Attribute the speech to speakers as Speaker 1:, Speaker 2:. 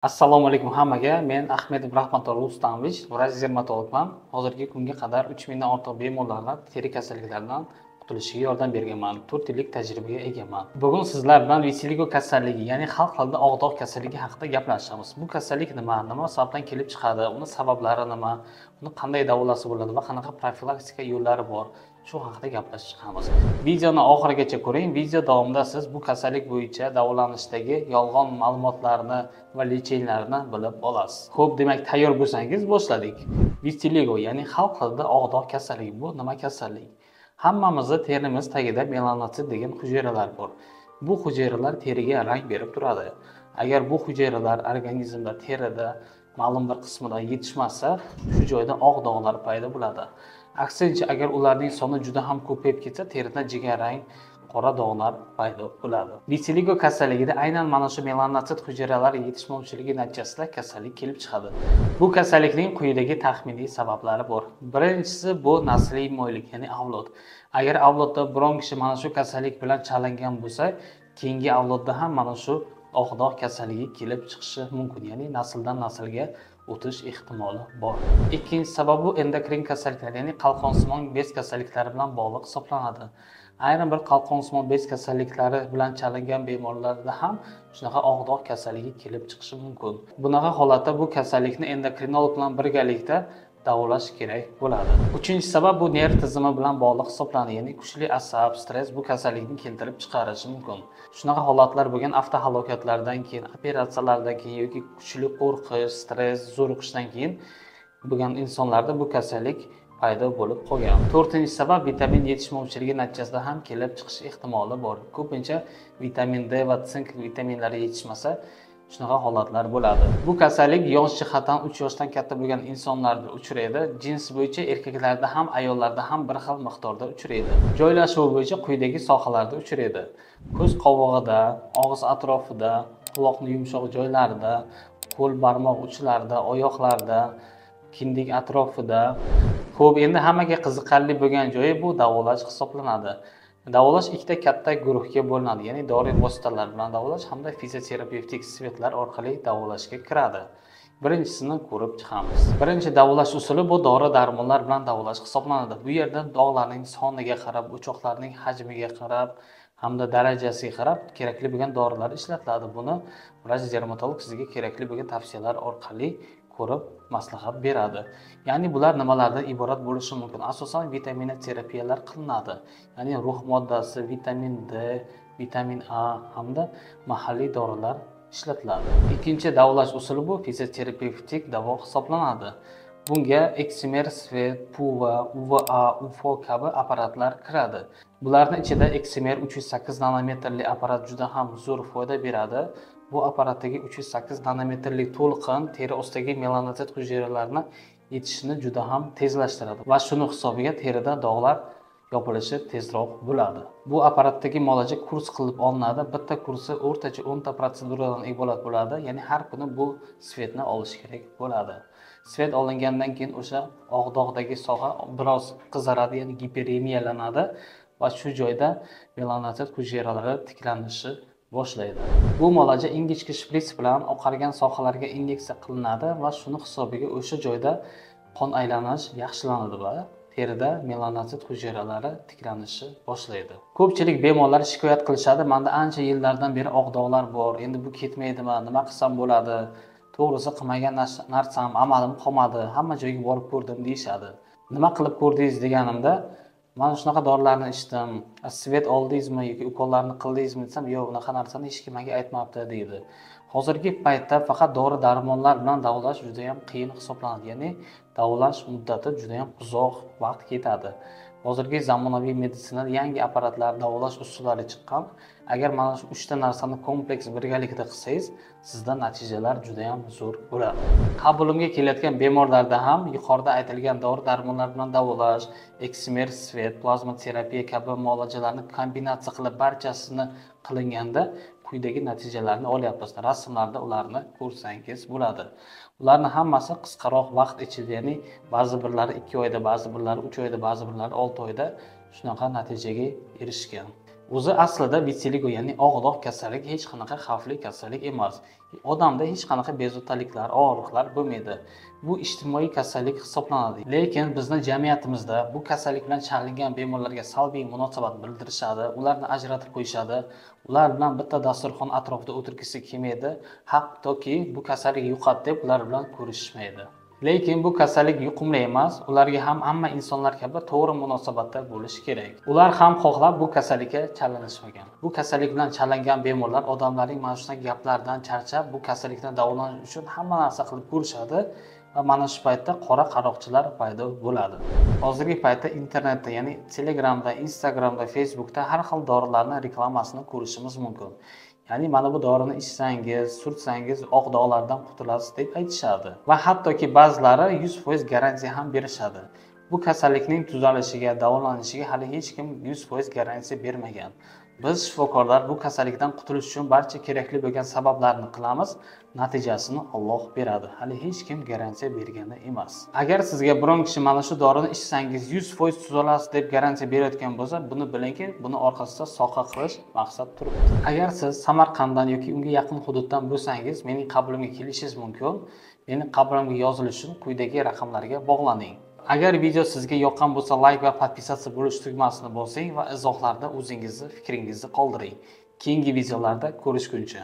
Speaker 1: Assalomu alaykum hammaga. Men Ahmedov Rahmatullo Rustamovich, vrach dermatologman. Hozirgi kunga qadar 3000 dan ortiq bemorlarga teri kasalliklaridan qutulishiga yordam berganman. 4 yillik tajribaga egaman. Bugun sizlar bilan vitiligo kasalligi, ya'ni xalq tilida og'doq kasalligi haqida gaplashamiz. Bu kasallik nima sababdan kelib chiqadi, uni sabablari nima, uni qanday davolasi bo'ladi va qanaqa profilaktika yo'llari bor? Shu haqida gaplashib chiqamiz. Videoni oxirigacha ko'ring. Video davomida siz bu kasallik bo'yicha davolanishdagi yolg'on ma'lumotlarni va lecheniyalarni bilib olasiz. Xo'p, demak, tayyor bo'lsangiz boshladik. Vitiligo, ya'ni xalq tilida og'doq kasalligi. Bu nima kasallik? Hammamizda terimiz tagida melanotsit degan hujayralar bor. Bu hujayralar teriga rang berib turadi. Agar bu hujayralar organizmda, terida ma'lum bir qismida yetishmasa, shu joyda oq dog'lar paydo bo'ladi. Aksincha, agar ularning soni juda ham ko'payib ketsa, terida jigarrang qora dog'lar paydo bo'ladi. Vitiligo kasalligida aynan mana shu melanotsit hujayralari yetishmovchiligi natijasida kasallik kelib chiqadi. Bu kasallikning quyidagi taxminiy sabablari bor. Birinchisi bu nasliy mo'ylik, ya'ni avlod. Agar avlodda biron kishi mana shu kasallik bilan chalingan bo'lsa, keyingi avlodda ham mana shu og'doq kasalligi kelib chiqishi mumkin, ya'ni nasldan naslga o'tish ehtimoli bor. Ikkinchi sabab bu endokrin kasalliklar, ya'ni qalqonsimon bez kasalliklari bilan bog'liq hisoblanadi. Ayrim bir qalqonsimon bez kasalliklari bilan chalingan bemorlarda ham shunaqa og'doq kasalligi kelib chiqishi mumkin. Bunaqa holatda bu kasallikni endokrinolog bilan birgalikda davolash kerak bo'ladi. Uchinchi sabab bu nerv tizimi bilan bog'liq hisoblanadi, ya'ni kuchli asab, stress bu kasallikni keltirib chiqarishi mumkin. Shunaqa holatlar bo'lgan avtohalokatlardan keyin, operatsiyalardan keyin yoki kuchli qo'rqish, stress, zo'riqishdan keyin bo'lgan insonlarda bu kasallik paydo bo'lib qolgan. To'rtinchi sabab vitamin yetishmovchiligi natijasida ham kelib chiqish ehtimoli bor. Ko'pincha vitamin D va sink vitaminlari yetishmasa, shunaqa holatlar bo'ladi. Bu kasallik yosh jihatdan 3 yoshdan katta bo'lgan insonlarda uchraydi. Jins bo'yicha erkaklarda ham, ayollarda ham bir xil miqdorda uchraydi. Joylashuvi bo'yicha quyidagi sohalarda uchraydi. Ko'z qovog'ida, og'iz atrofida, quloqning yumshoq joylarida, qo'l barmoq uchlarida, oyoqlarda, kindik atrofida. Xo'p, endi hammaga qiziqarli bo'lgan joyi bu davolash hisoblanadi. Davolash ikkita katta guruhga bo'linadi, ya'ni dori vositalar bilan davolash hamda fizioterapevtik svetlar orqali davolashga kiradi. Birinchisini ko'rib chiqamiz. Birinchi davolash usuli bu dori-darmonlar bilan davolash hisoblanadi. Bu yerda dog'larning soniga qarab, o'choqlarning hajmiga qarab hamda darajasiga qarab kerakli bo'lgan dorilar ishlatiladi. Buni vrach dermatolog sizga kerakli bo'lgan tavsiyalar orqali ko'rib maslahat beradi. Ya'ni bular nimalardan iborat bo'lishi mumkin? Asosan vitamin terapiyalar qilinadi. Ya'ni rux moddasi, vitamin D, vitamin A hamda mahalliy dorilar ishlatiladi. Ikkinchi davolash usuli bu fizioterapevtik davo hisoblanadi. Bunga Eksimer, Svet, Puva, UVA, UFO kabi apparatlar kiradi. Bularning ichida Eksimer 308 nanometrli apparat juda ham zo'r foyda beradi. Bu apparatdagi 308 nanometrlik to'lqin teri ostidagi melanotsit hujayralarini yetishini juda ham tezlashtiradi va shuni hisobiga terida dog'lar yopilishi tezroq bo'ladi. Bu apparatdagi muolaja kurs qilib olinadi. Bitta kursi o'rtacha 10 ta protseduradan iborat bo'ladi. Ya'ni har kuni bu svetni olish kerak bo'ladi. Svet olingandan keyin o'sha og'doqdagi soha biroz qizaradi, ya'ni giperemiyalanadi va shu joyda melanotsit hujayralari tiklanishi boshlaydi. Bu muolaja ingichka shprits bilan oqargan sohalarga inyeksiya qilinadi va shuni hisobiga o'sha joyda qon aylanish yaxshilanadi va terida melanotsit hujayralari tiklanishi boshlaydi. Ko'pchilik bemorlar shikoyat qilishadi, menda ancha yillardan beri oq dog'lar bor, endi bu ketmaydimi, nima qilsam bo'ladi? To'g'risi qilmagan narsam amalim qolmadi, hamma joyga borib ko'rdim deyishadi. Nima qilib ko'rdingiz deganimda, mana shunaqa dorilarni ichdim, svet oldingizmi yoki ukollarni qildingizmi desam, yo'q, unaqa narsani hech kim menga aytmabdi deydi. Hozirgi paytda faqat dori-darmonlar bilan davolash juda ham qiyin hisoblanadi, ya'ni davolash muddati juda ham uzoq vaqt ketadi. Hozirgi zamonaviy meditsinada yangi apparatlar, davolash usullari chiqqan. Agar mana shu 3 ta narsani kompleks birgalikda qilsangiz, sizda natijalar juda ham zo'r bo'ladi. Qabulimga kelayotgan bemorlarda ham yuqorida aytilgan dori-darmonlar bilan davolash, Eksimer, Svet, plazma terapiya kabi muolajalarni kombinatsiya qilib barchasini qilinganda quyidagi natijalarni olyapmiz. Rasmlarda ularni ko'rsangiz bo'ladi. Ularning hammasi qisqaroq vaqt ichida, ya'ni ba'zi birlari 2 oyda, ba'zi birlari 3 oyda, ba'zi birlari 6 oyda shunaqa natijaga erishgan. O'zi aslida vitiligo, ya'ni og'riq kasallik hech qanaqa xavfli kasallik emas. Odamda hech qanaqa bezovtaliklar, og'riqlar bo'lmaydi. Bu ijtimoiy kasallik hisoblanadi. Lekin bizning jamiyatimizda bu kasallik bilan chalingan bemorlarga salbiy munosabat bildirishadi, ularni ajratib qo'yishadi. Ular bilan bitta dasturxon atrofida o'tirgisi kelmaydi, hattoki bu kasallik yuqadi deb ular bilan ko'rishishmaydi. Lekin bu kasallik yuqumli emas, ularga ham hamma insonlar kabi to'g'ri munosabatda bo'lish kerak. Ular ham xohlab bu kasallikka chalinishmagan. Bu kasallik bilan chalingan bemorlar odamlarning mana shunday gaplaridan charchab, bu kasallikdan davolanish uchun hamma narsa qilib ko'rishadi va mana shu paytda qora qaroqchilar paydo bo'ladi. Hozirgi paytda internetda, ya'ni Telegramda, Instagramda, Facebookda har xil dorilarning reklamasini ko'rishimiz mumkin. Ya'ni mana bu dorini ichsangiz, surtsangiz oq dog'lardan qutulasiz deb aytishadi. Va hattoki ba'zilari 100% garantiya ham berishadi. Bu kasallikning tuzalishiga, davolanishiga hali hech kim 100% garantiya bermagan. Biz shifokorlar bu kasallikdan qutulish uchun barcha kerakli bo'lgan sabablarni qilamiz, natijasini Alloh beradi. Hali hech kim garantiya bergani emas. Agar sizga biron kishi mana shu dorini ichsangiz 100% tuzalasiz deb garantiya berayotgan bo'lsa, buni bilingki, buni orqasida soqa qilish maqsad turibdi. Agar siz Samarqanddan yoki unga yaqin hududdan bo'lsangiz, mening qabulimga kelishingiz mumkin. Mening qabulimga yozilish uchun quyidagi raqamlarga bog'laning. Agar video sizga yoqqan bo'lsa, like va podpisatsiya bo'lish tugmasini bosing va izohlarda o'zingizni fikringizni qoldiring. Keyingi videolarda ko'rishguncha.